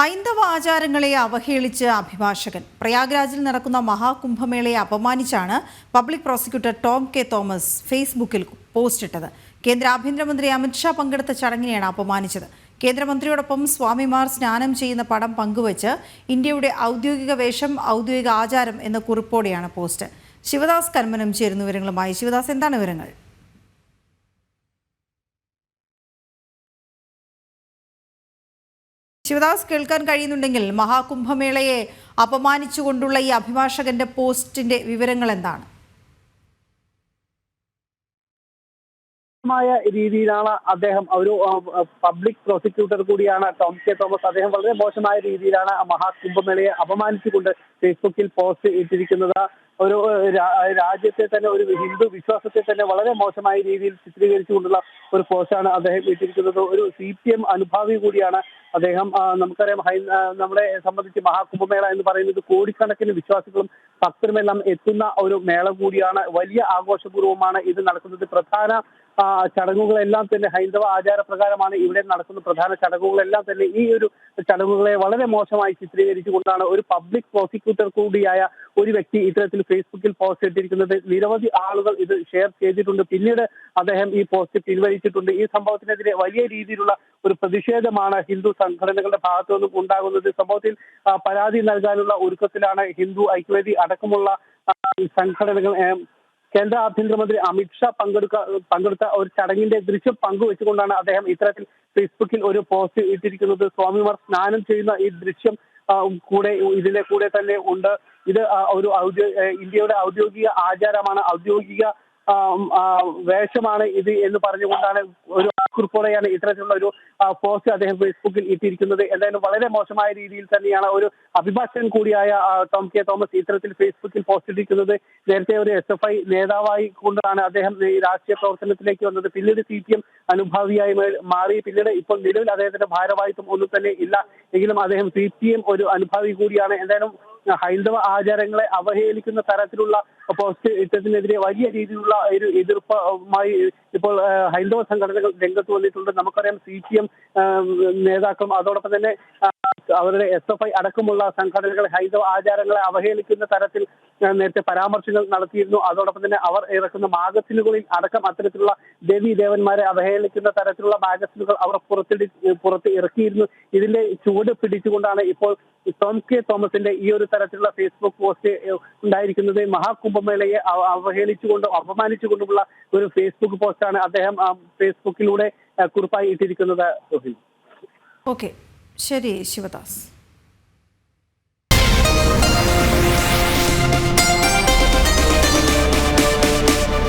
ഹൈന്ദവ ആചാരങ്ങളെ അവഹേളിച്ച് അഭിഭാഷകൻ. പ്രയാഗ്രാജിൽ നടക്കുന്ന മഹാകുംഭമേളയെ അപമാനിച്ചാണ് public prosecutor Tom K Thomas ഫേസ്ബുക്കിൽ പോസ്റ്റിട്ടത്. കേന്ദ്ര ആഭ്യന്തരമന്ത്രി അമിത്ഷാ പങ്കെടുത്ത ചടങ്ങിനെയാണ് അപമാനിച്ചത്. കേന്ദ്രമന്ത്രിയോടൊപ്പം സ്വാമിമാർ സ്നാനം ചെയ്യുന്ന പടം പങ്കുവച്ച് ഇന്ത്യയുടെ ഔദ്യോഗിക വേഷം, ഔദ്യോഗിക ആചാരം എന്ന കുറിപ്പോടെയാണ് പോസ്റ്റ്. ശിവദാസ് കർമ്മനം ചേരുന്ന വിവരങ്ങളുമായി. ശിവദാസ്, എന്താണ് വിവരങ്ങൾ? ശിവദാസ്, കേൾക്കാൻ കഴിയുന്നുണ്ടെങ്കിൽ മഹാകുംഭമേളയെ അപമാനിച്ചുകൊണ്ടുള്ള ഈ അഭിഭാഷകന്റെ പോസ്റ്റിന്റെ വിവരങ്ങൾ എന്താണ്? രീതിയിലാണ് അദ്ദേഹം ഒരു പബ്ലിക് പ്രോസിക്യൂട്ടർ കൂടിയാണ് ടോം കെ തോമസ്. അദ്ദേഹം വളരെ മോശമായ രീതിയിലാണ് മഹാകുംഭമേളയെ അപമാനിച്ചുകൊണ്ട് ഫേസ്ബുക്കിൽ പോസ്റ്റ് ഇട്ടിരിക്കുന്നത്. ഒരു രാജ്യത്തെ തന്നെ, ഒരു ഹിന്ദു വിശ്വാസത്തെ തന്നെ വളരെ മോശമായ രീതിയിൽ ചിത്രീകരിച്ചുകൊണ്ടുള്ള ഒരു പോസ്റ്റാണ് അദ്ദേഹം ഇട്ടിരിക്കുന്നത്. ഒരു CPM അനുഭാവി കൂടിയാണ് അദ്ദേഹം. നമുക്കറിയാം, നമ്മളെ സംബന്ധിച്ച് മഹാകുംഭമേള എന്ന് പറയുന്നത് കോടിക്കണക്കിന് വിശ്വാസികളും ഭക്തരുമെല്ലാം എത്തുന്ന ഒരു മേള കൂടിയാണ്. വലിയ ആഘോഷപൂർവ്വമാണ് ഇത് നടക്കുന്നത്. പ്രധാന ചടങ്ങുകളെല്ലാം തന്നെ ഹൈന്ദവ ആചാരപ്രകാരമാണ് ഇവിടെ നടക്കുന്ന പ്രധാന ചടങ്ങുകളെല്ലാം തന്നെ. ഈ ഒരു ചടങ്ങുകളെ വളരെ മോശമായി ചിത്രീകരിച്ചുകൊണ്ടാണ് ഒരു പബ്ലിക് പ്രോസിക്യൂട്ടർ കൂടിയായ ഒരു വ്യക്തി ഇത്തരത്തിൽ ഫേസ്ബുക്കിൽ പോസ്റ്റ് ഇട്ടിരിക്കുന്നത്. നിരവധി ആളുകൾ ഇത് ഷെയർ ചെയ്തിട്ടുണ്ട്. പിന്നീട് അദ്ദേഹം ഈ പോസ്റ്റ് പിൻവലിച്ചിട്ടുണ്ട്. ഈ സംഭവത്തിനെതിരെ വലിയ രീതിയിലുള്ള ഒരു പ്രതിഷേധമാണ് ഹിന്ദു സംഘടനകളുടെ ഭാഗത്തു നിന്നും ഉണ്ടാകുന്നത്. സംഭവത്തിൽ പരാതി നൽകാനുള്ള ഒരുക്കത്തിലാണ് ഹിന്ദു ഐക്യവേദി അടക്കമുള്ള സംഘടനകൾ. കേന്ദ്ര ആഭ്യന്തരമന്ത്രി അമിത്ഷാ പങ്കെടുത്ത ഒരു ചടങ്ങിന്റെ ദൃശ്യം പങ്കുവെച്ചുകൊണ്ടാണ് അദ്ദേഹം ഇത്തരത്തിൽ ഫേസ്ബുക്കിൽ ഒരു പോസ്റ്റ് ഇട്ടിരിക്കുന്നത്. സ്വാമിമാർ സ്നാനം ചെയ്യുന്ന ഈ ദൃശ്യം ഇതിന്റെ കൂടെ തന്നെ ഉണ്ട്. ഇത് ഒരു ഇന്ത്യയുടെ ഔദ്യോഗിക ആചാരമാണ്, ഔദ്യോഗിക വേഷമാണ് ഇത് എന്ന് പറഞ്ഞുകൊണ്ടാണ്, ഒരു കുറിപ്പോടെയാണ് ഇത്തരത്തിലുള്ള ഒരു പോസ്റ്റ് അദ്ദേഹം ഫേസ്ബുക്കിൽ ഇട്ടിരിക്കുന്നത്. എന്തായാലും വളരെ മോശമായ രീതിയിൽ തന്നെയാണ് ഒരു അഭിഭാഷകൻ കൂടിയായ ടോം കെ തോമസ് ഇത്തരത്തിൽ ഫേസ്ബുക്കിൽ പോസ്റ്റ് ഇട്ടിരിക്കുന്നത്. നേരത്തെ ഒരു SFI നേതാവായി കൊണ്ടാണ് അദ്ദേഹം ഈ രാഷ്ട്രീയ പ്രവർത്തനത്തിലേക്ക് വന്നത്. പിന്നീട് CPM അനുഭാവിയായി മാറി. പിന്നീട് ഇപ്പോൾ നിലവിൽ അദ്ദേഹത്തിന്റെ ഭാരവാഹിത്വം ഒന്നും തന്നെ ഇല്ല. എങ്കിലും അദ്ദേഹം CPM ഒരു അനുഭാവി കൂടിയാണ്. എന്തായാലും ഹൈന്ദവ ആചാരങ്ങളെ അവഹേളിക്കുന്ന തരത്തിലുള്ള പോസ്റ്റ് ഇട്ടതിനെതിരെ വലിയ രീതിയിലുള്ള ഒരു എതിർപ്പുമായി ഇപ്പോൾ ഹൈന്ദവ സംഘടനകൾ രംഗത്ത് വന്നിട്ടുണ്ട്. നമുക്കറിയാം, CPM നേതാക്കളും അതോടൊപ്പം തന്നെ അവരുടെ SFI അടക്കമുള്ള സംഘടനകൾ ഹൈന്ദവ ആചാരങ്ങളെ അവഹേളിക്കുന്ന തരത്തിൽ നേരത്തെ പരാമർശങ്ങൾ നടത്തിയിരുന്നു. അതോടൊപ്പം തന്നെ അവർ ഇറക്കുന്ന മാഗസിനുകളിൽ അടക്കം അത്തരത്തിലുള്ള ദേവീ ദേവന്മാരെ അവഹേളിക്കുന്ന തരത്തിലുള്ള മാഗസിനുകൾ അവർ പുറത്ത് ഇറക്കിയിരുന്നു. ഇതിന്റെ ചുവട് പിടിച്ചുകൊണ്ടാണ് ഇപ്പോൾ ടോം കെ തോമസിന്റെ ഈ ഒരു തരത്തിലുള്ള ഫേസ്ബുക്ക് പോസ്റ്റ് ഉണ്ടായിരിക്കുന്നത്. മഹാകുംഭമേളയെ അവഹേളിച്ചുകൊണ്ടും അപമാനിച്ചുകൊണ്ടുമുള്ള ഒരു ഫേസ്ബുക്ക് പോസ്റ്റാണ് അദ്ദേഹം ഫേസ്ബുക്കിലൂടെ കുറിപ്പായി ഇട്ടിരിക്കുന്നത്. ഓക്കെ, ശരി ശിവദാസ്.